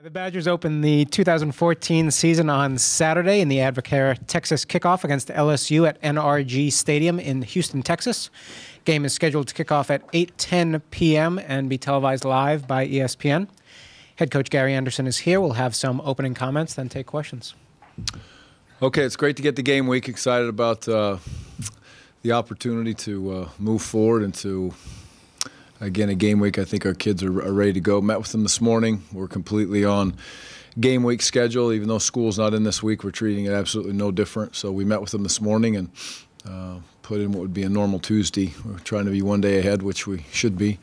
The Badgers open the 2014 season on Saturday in the Advocare Texas kickoff against LSU at NRG Stadium in Houston, Texas. Game is scheduled to kick off at 8:10 p.m. and be televised live by ESPN. Head coach Gary Andersen is here. We'll have some opening comments, then take questions. Okay, it's great to get the game week. Excited about the opportunity to move forward into, again, a game week. I think our kids are ready to go. Met with them this morning. We're completely on game week schedule. Even though school's not in this week, we're treating it absolutely no different. So we met with them this morning and put in what would be a normal Tuesday. We're trying to be one day ahead, which we should be,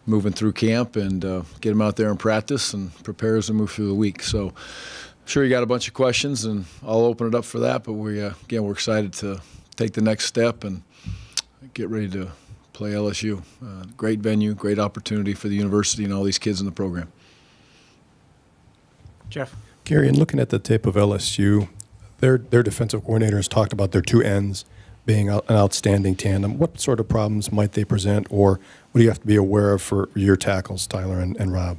moving through camp and get them out there and practice and prepare as we move through the week. So I'm sure you got a bunch of questions, and I'll open it up for that. But again, we're excited to take the next step and get ready to play LSU. Great venue, great opportunity for the university and all these kids in the program. Jeff. Gary, in looking at the tape of LSU, their defensive coordinator has talked about their two ends being an outstanding tandem. What sort of problems might they present, or what do you have to be aware of for your tackles, Tyler and Rob?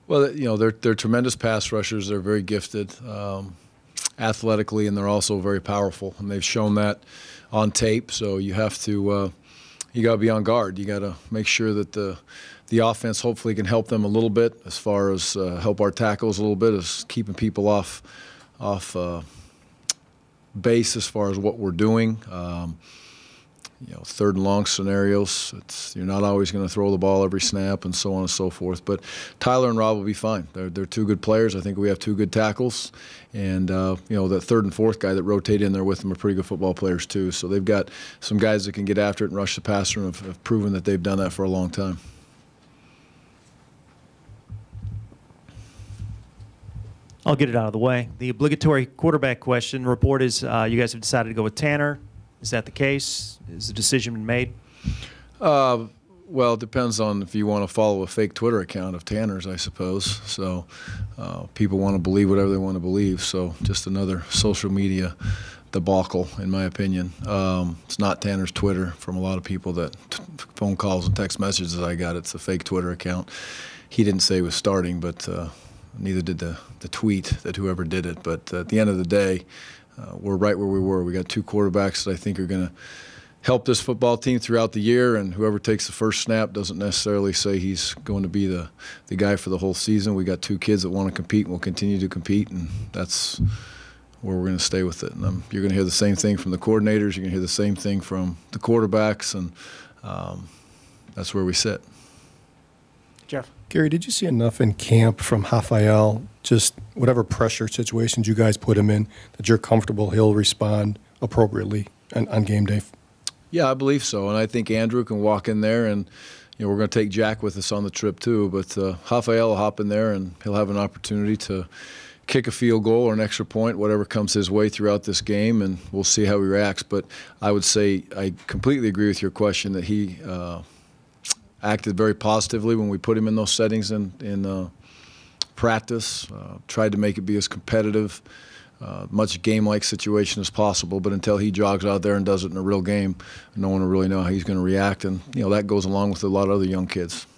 Well, you know, they're tremendous pass rushers. They're very gifted athletically, and they're also very powerful, and they've shown that on tape. So you have to you got to be on guard. You got to make sure that the offense hopefully can help them a little bit, as far as help our tackles a little bit, as keeping people off base as far as what we're doing. You know, third and long scenarios, you're not always going to throw the ball every snap and so on and so forth. But Tyler and Rob will be fine. They're two good players. I think we have two good tackles. And, you know, that third and fourth guy that rotate in there with them are pretty good football players too. So they've got some guys that can get after it and rush the passer, and have proven that they've done that for a long time. I'll get it out of the way. The obligatory quarterback question. Report is you guys have decided to go with Tanner. Is that the case? Is the decision been made? Well, it depends on if you want to follow a fake Twitter account of Tanner's, I suppose. So people want to believe whatever they want to believe. So just another social media debacle, in my opinion. It's not Tanner's Twitter. From a lot of people that phone calls and text messages I got, it's a fake Twitter account. He didn't say he was starting, but neither did the tweet that whoever did it. But at the end of the day, we're right where we were. We got two quarterbacks that I think are going to help this football team throughout the year, and whoever takes the first snap doesn't necessarily say he's going to be the guy for the whole season. We got two kids that want to compete and will continue to compete, and that's where we're going to stay with it. And you're going to hear the same thing from the coordinators. You're going to hear the same thing from the quarterbacks, and that's where we sit. Jeff. Gary, did you see enough in camp from Rafael, just whatever pressure situations you guys put him in, that you're comfortable he'll respond appropriately on game day? Yeah, I believe so, and I think Andrew can walk in there, and you know, we're going to take Jack with us on the trip too, but Rafael will hop in there and he'll have an opportunity to kick a field goal or an extra point, whatever comes his way throughout this game, and we'll see how he reacts. But I would say I completely agree with your question that he acted very positively when we put him in those settings in practice, tried to make it be as competitive, much game-like situation as possible, but until he jogs out there and does it in a real game, no one will really know how he's going to react, and you know, that goes along with a lot of other young kids.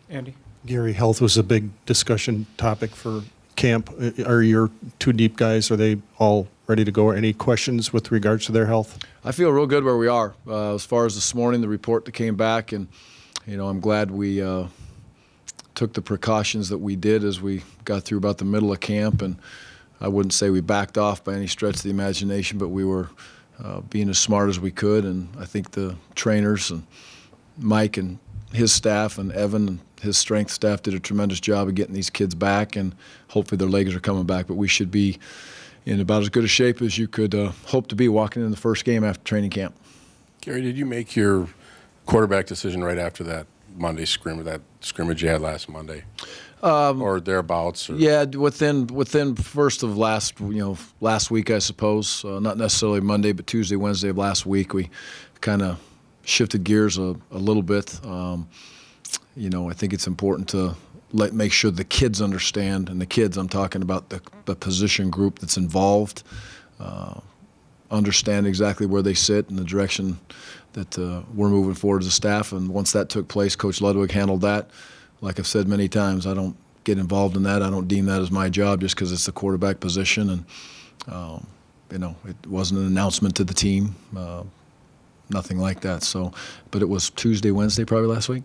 Andy. Gary, health was a big discussion topic for camp. Are your two deep guys, are they all ready to go? Any questions with regards to their health? I feel real good where we are. As far as this morning, the report that came back, and you know, I'm glad we took the precautions that we did as we got through about the middle of camp, and I wouldn't say we backed off by any stretch of the imagination, but we were being as smart as we could, and I think the trainers and Mike and his staff and Evan and his strength staff did a tremendous job of getting these kids back, and hopefully their legs are coming back, but we should be in about as good a shape as you could hope to be walking in the first game after training camp. Gary, did you make your quarterback decision right after that Monday scrimmage, that scrimmage you had last Monday, or thereabouts? Or? Yeah, within first of last week, I suppose. Not necessarily Monday, but Tuesday, Wednesday of last week, we kind of shifted gears a little bit. You know, I think it's important to make sure the kids understand, and the kids, I'm talking about the position group that's involved, understand exactly where they sit and the direction that we're moving forward as a staff. And once that took place, Coach Ludwig handled that. Like I've said many times, I don't get involved in that. I don't deem that as my job just because it's the quarterback position, and it wasn't an announcement to the team, nothing like that. So, but it was Tuesday, Wednesday, probably last week.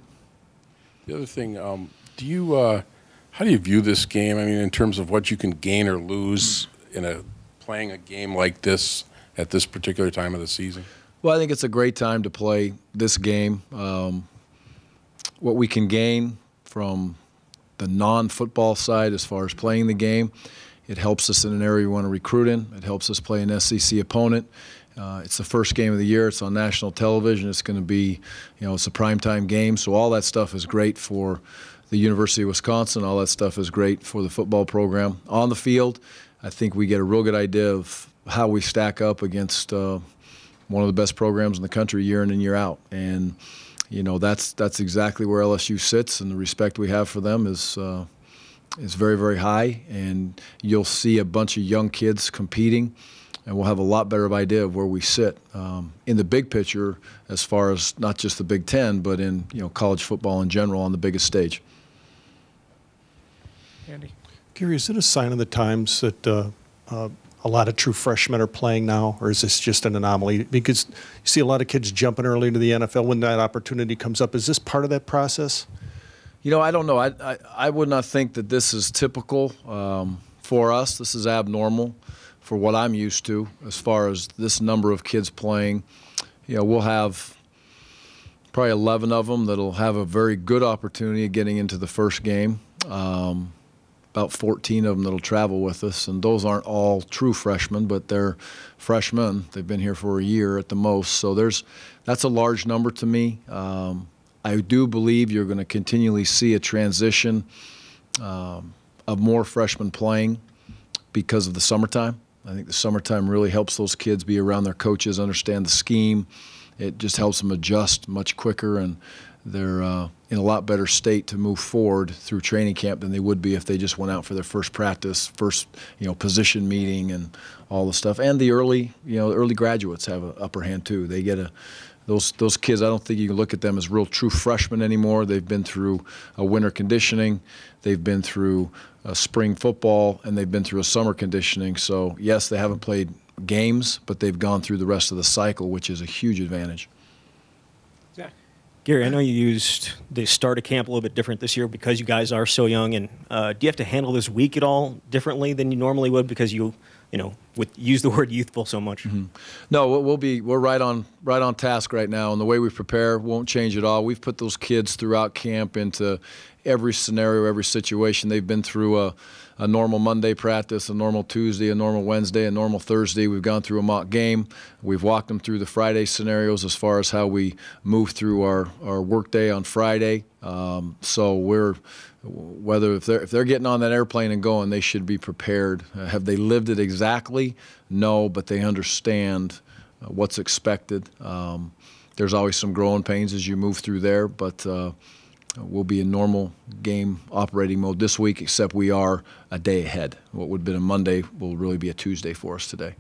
The other thing, how do you view this game? I mean, in terms of what you can gain or lose in playing a game like this at this particular time of the season? Well, I think it's a great time to play this game. What we can gain from the non-football side as far as playing the game, it helps us in an area we want to recruit in. It helps us play an SEC opponent. It's the first game of the year. It's on national television. It's going to be, it's a primetime game. So all that stuff is great for the University of Wisconsin. All that stuff is great for the football program. On the field, I think we get a real good idea of how we stack up against one of the best programs in the country year in and year out. And, that's exactly where LSU sits, and the respect we have for them is very, very high. And you'll see a bunch of young kids competing, and we'll have a lot better idea of where we sit in the big picture as far as not just the Big Ten, but in college football in general on the biggest stage. Andy? Gary, is it a sign of the times that a lot of true freshmen are playing now, or is this just an anomaly? Because you see a lot of kids jumping early into the NFL when that opportunity comes up. Is this part of that process? I don't know. I would not think that this is typical for us. This is abnormal for what I'm used to as far as this number of kids playing. We'll have probably 11 of them that'll have a very good opportunity of getting into the first game. About 14 of them that'll travel with us, and those aren't all true freshmen, but they're freshmen. They've been here for a year at the most, so that's a large number to me. I do believe you're going to continually see a transition of more freshmen playing because of the summertime. I think the summertime really helps those kids be around their coaches, understand the scheme. It just helps them adjust much quicker, and they're in a lot better state to move forward through training camp than they would be if they just went out for their first practice, first position meeting, and all the stuff. And the early graduates have an upper hand too. They get those kids. I don't think you can look at them as real true freshmen anymore. They've been through a winter conditioning, they've been through a spring football, and they've been through a summer conditioning. So yes, they haven't played games, but they've gone through the rest of the cycle, which is a huge advantage. Gary, I know you used the start of camp a little bit different this year because you guys are so young. And do you have to handle this week at all differently than you normally would because you use the word youthful so much? Mm-hmm. No, we're right on task right now, and the way we prepare won't change at all. We've put those kids throughout camp into every scenario, every situation. They've been through a normal Monday practice, a normal Tuesday, a normal Wednesday, a normal Thursday. We've gone through a mock game. We've walked them through the Friday scenarios as far as how we move through our work day on Friday. So if they're getting on that airplane and going, they should be prepared. Have they lived it exactly? No, but they understand what's expected. There's always some growing pains as you move through there, but we'll be in normal game operating mode this week, except we are a day ahead. What would have been a Monday will really be a Tuesday for us today.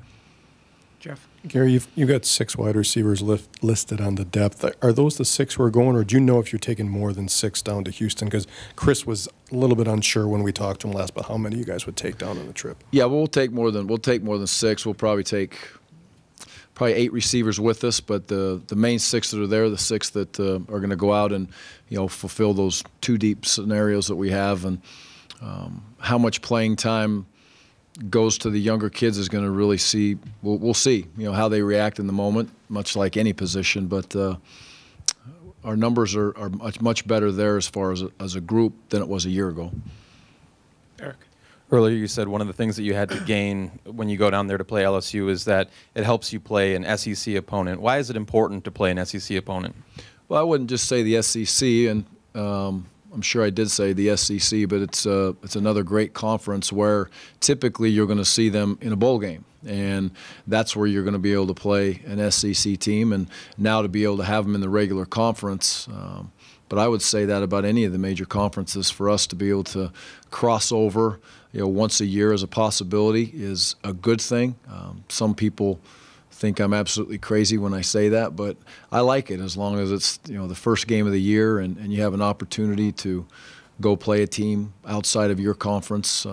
Jeff? Gary, you've got 6 wide receivers listed on the depth. Are those the 6 who are going, or do you know if you're taking more than 6 down to Houston? Because Chris was a little bit unsure when we talked to him last about how many you guys would take down on the trip. Yeah, we'll take more than 6. We'll probably take 8 receivers with us, but the main 6 that are there, the 6 that are going to go out and fulfill those 2 deep scenarios that we have, and how much playing time goes to the younger kids is going to really see. We'll see how they react in the moment, much like any position. But our numbers are much better there as far as a group than it was a year ago. Eric? Earlier you said one of the things that you had to gain when you go down there to play LSU is that it helps you play an SEC opponent. Why is it important to play an SEC opponent? Well, I wouldn't just say the SEC, and I'm sure I did say the SEC, but it's another great conference where typically you're going to see them in a bowl game, and that's where you're going to be able to play an SEC team, and now to be able to have them in the regular conference. But I would say that about any of the major conferences, for us to be able to cross over once a year as a possibility is a good thing. Some people think I'm absolutely crazy when I say that, but I like it as long as it's the first game of the year and you have an opportunity to go play a team outside of your conference.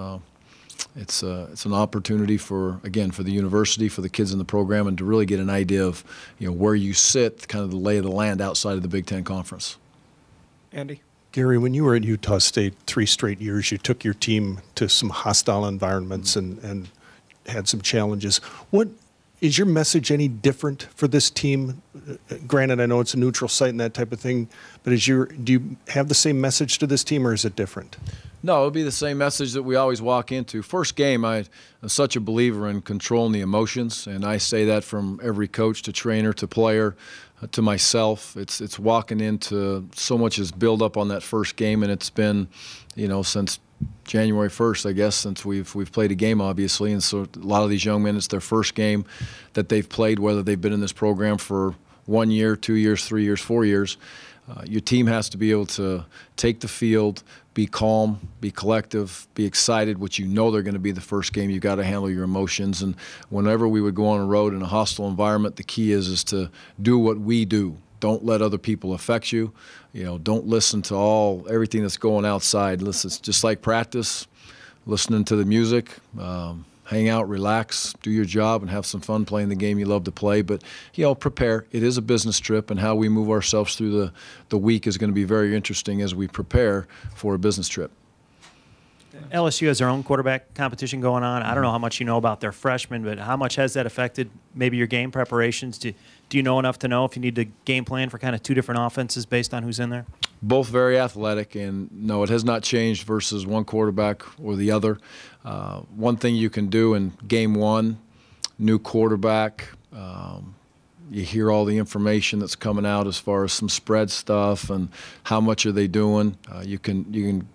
It's an opportunity for the university, for the kids in the program, and to really get an idea of where you sit, kind of the lay of the land outside of the Big Ten Conference. Andy? Gary, when you were at Utah State 3 straight years, you took your team to some hostile environments and had some challenges. What is your message any different for this team? Granted, I know it's a neutral site and that type of thing, but do you have the same message to this team, or is it different? No, it'll be the same message that we always walk into. First game, I'm such a believer in controlling the emotions, and I say that from every coach to trainer to player to myself. It's walking into so much is built up on that first game, and it's been, since January 1st, I guess, since we've played a game, obviously, and so a lot of these young men, it's their first game that they've played, whether they've been in this program for 1 year, 2 years, 3 years, 4 years. Your team has to be able to take the field, be calm, be collective, be excited, which they're going to be the first game. You've got to handle your emotions. And whenever we would go on a road in a hostile environment, the key is to do what we do. Don't let other people affect you. Don't listen to everything that's going outside. Listen, it's just like practice, listening to the music. Hang out, relax, do your job, and have some fun playing the game you love to play. But, prepare. It is a business trip, and how we move ourselves through the week is going to be very interesting as we prepare for a business trip. LSU has their own quarterback competition going on. I don't know how much you know about their freshmen, but how much has that affected maybe your game preparations? Do you know enough to know if you need to game plan for kind of 2 different offenses based on who's in there? Both very athletic, and no, it has not changed versus one quarterback or the other. One thing you can do in game 1, new quarterback, you hear all the information that's coming out as far as some spread stuff and how much are they doing. You can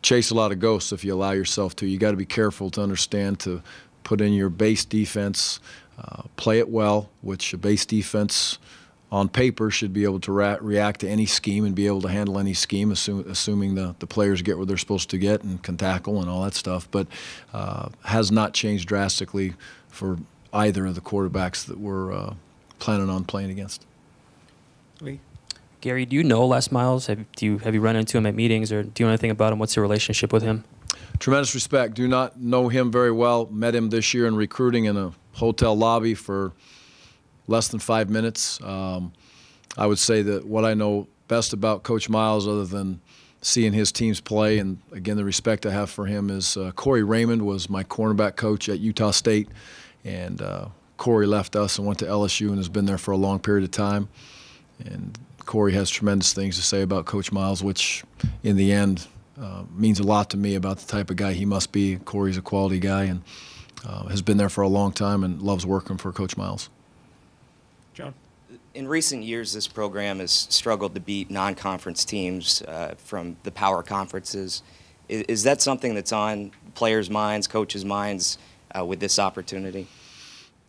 chase a lot of ghosts if you allow yourself to. You got to be careful to understand to put in your base defense, play it well, which a base defense on paper should be able to react to any scheme and be able to handle any scheme, assuming the players get what they're supposed to get and can tackle and all that stuff. But has not changed drastically for either of the quarterbacks that we're planning on playing against. Gary, do you know Les Miles? Have you run into him at meetings, or do you know anything about him? What's your relationship with him? Tremendous respect. Do not know him very well. Met him this year in recruiting in a hotel lobby for less than 5 minutes. I would say that what I know best about Coach Miles, other than seeing his teams play, and again the respect I have for him, is Corey Raymond was my cornerback coach at Utah State, and Corey left us and went to LSU and has been there for a long period of time. And Corey has tremendous things to say about Coach Miles, which in the end means a lot to me about the type of guy he must be. Corey's a quality guy and has been there for a long time and loves working for Coach Miles. John? In recent years, this program has struggled to beat non-conference teams from the power conferences. Is that something that's on players' minds, coaches' minds with this opportunity?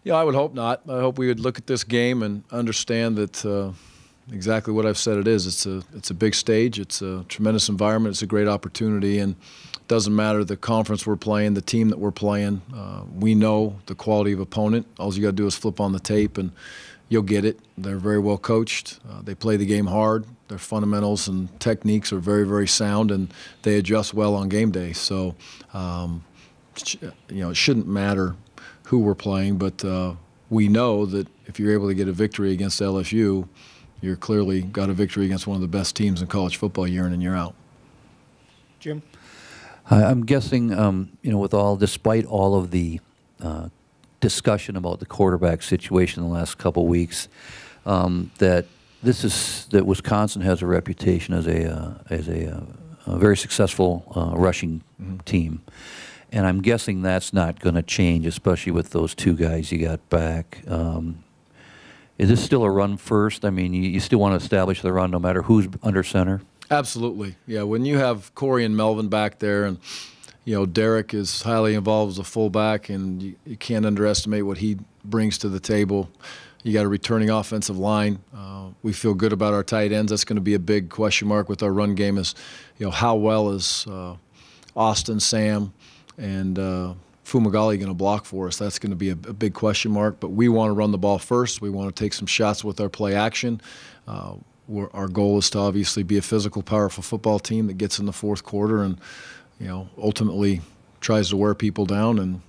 Yeah, I would hope not. I hope we would look at this game and understand that exactly what I've said it is. It's a big stage. It's a tremendous environment. It's a great opportunity, and it doesn't matter the conference we're playing, the team that we're playing. We know the quality of opponent. All you got to do is flip on the tape, and you'll get it. They're very well coached. They play the game hard. Their fundamentals and techniques are very, very sound, and they adjust well on game day. So, it shouldn't matter who we're playing, but we know that if you're able to get a victory against LSU, you're clearly got a victory against one of the best teams in college football year in and year out. Jim? I'm guessing, despite all of the discussion about the quarterback situation in the last couple of weeks, that Wisconsin has a reputation as a very successful rushing team, and I'm guessing that's not going to change, especially with those 2 guys you got back. Is this still a run first? I mean, you still want to establish the run no matter who's under center? Absolutely. Yeah, when you have Corey and Melvin back there, and Derek is highly involved as a fullback, and you can't underestimate what he brings to the table. You got a returning offensive line. We feel good about our tight ends. That's going to be a big question mark with our run game is, how well is Austin, Sam, and Fumagalli going to block for us? That's going to be a big question mark. But we want to run the ball first. We want to take some shots with our play action. our goal is to obviously be a physical, powerful football team that gets in the fourth quarter and, ultimately tries to wear people down and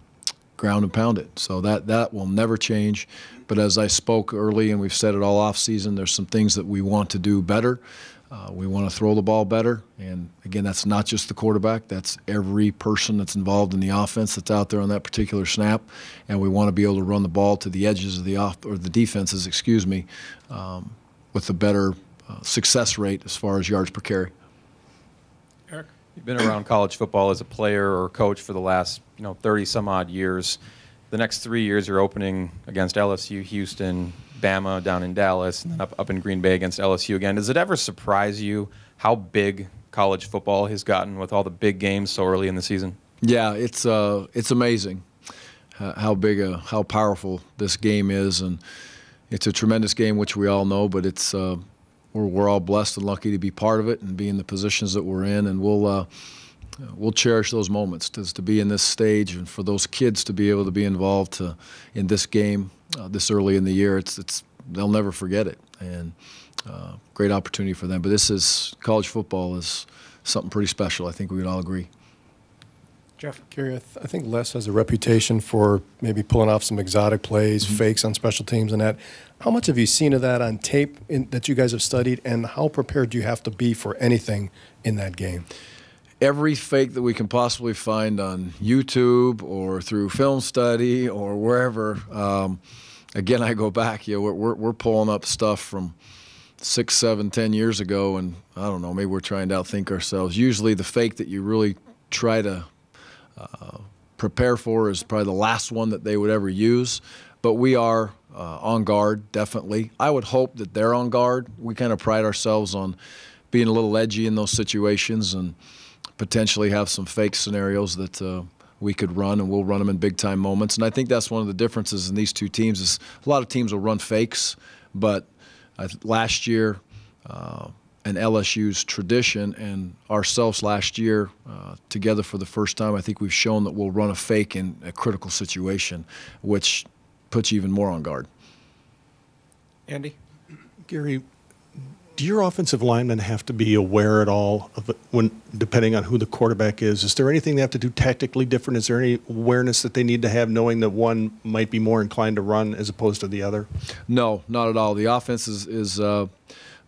ground and pound it. So that will never change. But as I spoke early, and we've said it all off season, there's some things that we want to do better. We want to throw the ball better. And again, that's not just the quarterback. That's every person that's involved in the offense that's out there on that particular snap. And we want to be able to run the ball to the edges of the defenses, with a better success rate as far as yards per carry. Eric? You've been around college football as a player or coach for the last 30 some odd years. The next 3 years you're opening against LSU, Houston, Bama down in Dallas, and then up in Green Bay against LSU again. Does it ever surprise you how big college football has gotten with all the big games so early in the season? Yeah, it's amazing how powerful this game is, and it's a tremendous game, which we all know, but it's we're all blessed and lucky to be part of it and be in the positions that we're in, and we'll cherish those moments to be in this stage, and for those kids to be able to be involved in this game this early in the year. They'll never forget it, and great opportunity for them. But college football is something pretty special. I think we would all agree. Jeff? Gary, I think Les has a reputation for maybe pulling off some exotic plays, fakes on special teams and that. How much have you seen of that on tape that you guys have studied, and how prepared do you have to be for anything in that game? Every fake that we can possibly find on YouTube or through film study or wherever. Again, I go back. We're pulling up stuff from 6, 7, 10 years ago, and I don't know, maybe we're trying to outthink ourselves. Usually the fake that you really try to prepare for is probably the last one that they would ever use. But we are on guard, definitely. I would hope that they're on guard. We kind of pride ourselves on being a little edgy in those situations and potentially have some fake scenarios that we could run, and we'll run them in big-time moments. And I think that's one of the differences in these two teams is a lot of teams will run fakes, but last year and LSU's tradition and ourselves last year together for the first time, I think we've shown that we'll run a fake in a critical situation, which puts you even more on guard. Andy? Gary, do your offensive linemen have to be aware at all of it depending on who the quarterback is? Is there anything they have to do tactically different? Is there any awareness that they need to have knowing that one might be more inclined to run as opposed to the other? No, not at all. The offense is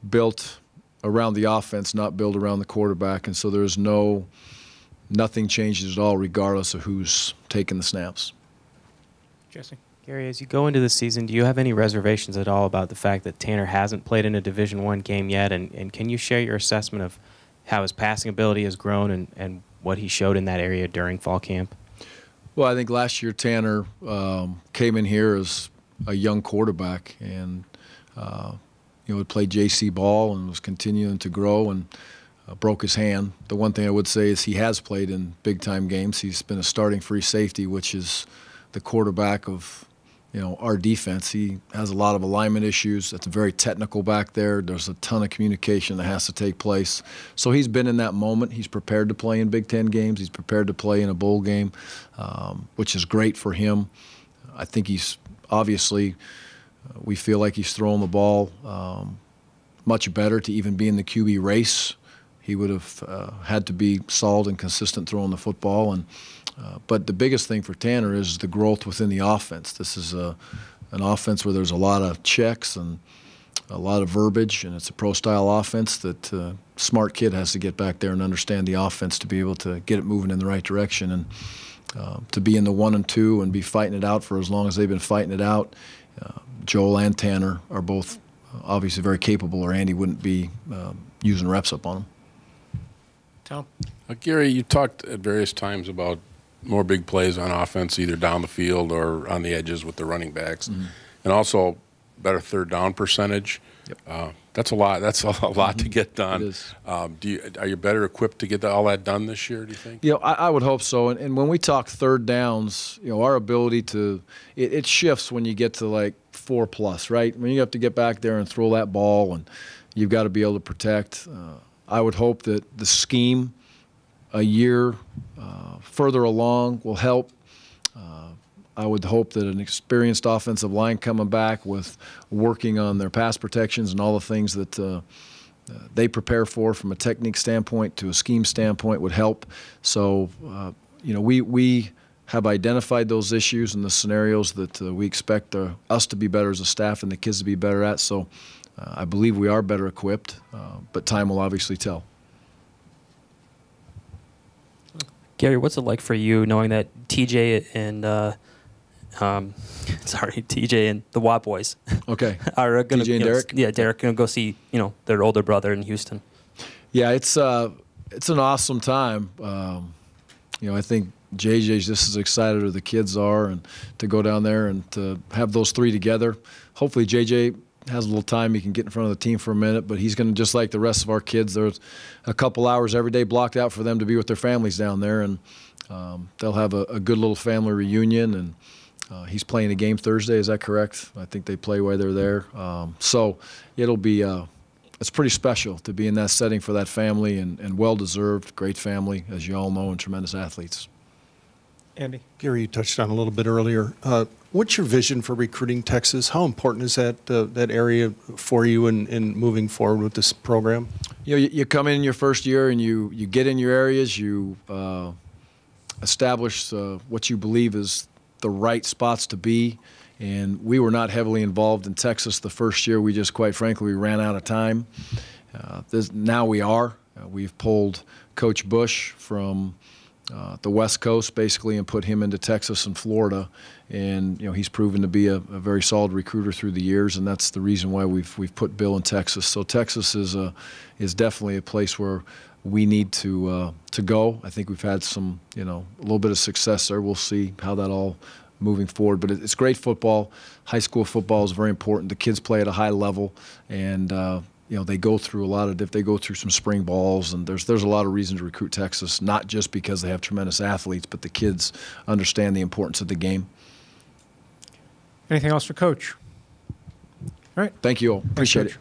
built around the offense, not built around the quarterback, and so there's nothing changes at all regardless of who's taking the snaps. Jesse? Gary, as you go into the season, do you have any reservations at all about the fact that Tanner hasn't played in a Division I game yet? And can you share your assessment of how his passing ability has grown and what he showed in that area during fall camp? Well, I think last year Tanner came in here as a young quarterback and had played JC ball and was continuing to grow and broke his hand. The one thing I would say is he has played in big-time games. He's been a starting free safety, which is the quarterback of our defense. He has a lot of alignment issues. It's very technical back there. There's a ton of communication that has to take place. So he's been in that moment. He's prepared to play in Big Ten games. He's prepared to play in a bowl game, which is great for him. I think he's obviously, we feel like he's throwing the ball much better to even be in the QB race. He would have had to be solid and consistent throwing the football. But the biggest thing for Tanner is the growth within the offense. This is an offense where there's a lot of checks and a lot of verbiage, and it's a pro-style offense that a smart kid has to get back there and understand the offense to be able to get it moving in the right direction. And to be in the 1 and 2 and be fighting it out for as long as they've been fighting it out, Joel and Tanner are both obviously very capable, or Andy wouldn't be using reps up on them. Tom? Gary, you talked at various times about more big plays on offense, either down the field or on the edges with the running backs, and also better third down percentage. Yep. That's a lot. That's a lot to get done. It is. Are you better equipped to get all that done this year, do you think? I would hope so. And when we talk third downs, our ability to it shifts when you get to like 4+, right? When you have to get back there and throw that ball, and you've got to be able to protect. I would hope that the scheme a year further along will help. I would hope that an experienced offensive line coming back with working on their pass protections and all the things that they prepare for from a technique standpoint to a scheme standpoint would help. So, you know, we have identified those issues and the scenarios that we expect us to be better as a staff and the kids to be better at. So I believe we are better equipped, but time will obviously tell. Gary, what's it like for you knowing that TJ and TJ and the Watt boys Okay. are going to TJ and Derek? Yeah, Derek going to go see their older brother in Houston. Yeah, it's an awesome time. You know, I think JJ's just as excited as the kids are, and to go down there and to have those three together. Hopefully JJ has a little time he can get in front of the team for a minute, but he's going to, just like the rest of our kids, there's a couple hours every day blocked out for them to be with their families down there, and they'll have a good little family reunion. And he's playing a game Thursday, is that correct? I think they play while they're there. So it'll be it's pretty special to be in that setting for that family, and well-deserved, great family, as you all know, and tremendous athletes. Andy? Gary, you touched on a little bit earlier. What's your vision for recruiting Texas? How important is that area for you in moving forward with this program? You know, you come in your first year and you get in your areas, you establish what you believe is the right spots to be. And we were not heavily involved in Texas the first year. We just, quite frankly, we ran out of time. Now we are. We've pulled Coach Bush from the West Coast, basically, and put him into Texas and Florida. And you know, he's proven to be a very solid recruiter through the years, and that's the reason why we've put Bill in Texas. So Texas is definitely a place where we need to go. I think we've had some, a little bit of success there. We'll see how that all moving forward. But it's great football. High school football is very important. The kids play at a high level, and they go through they go through some spring balls, and there's a lot of reasons to recruit Texas, not just because they have tremendous athletes, but the kids understand the importance of the game. Anything else for Coach? All right. Thank you all. Appreciate it.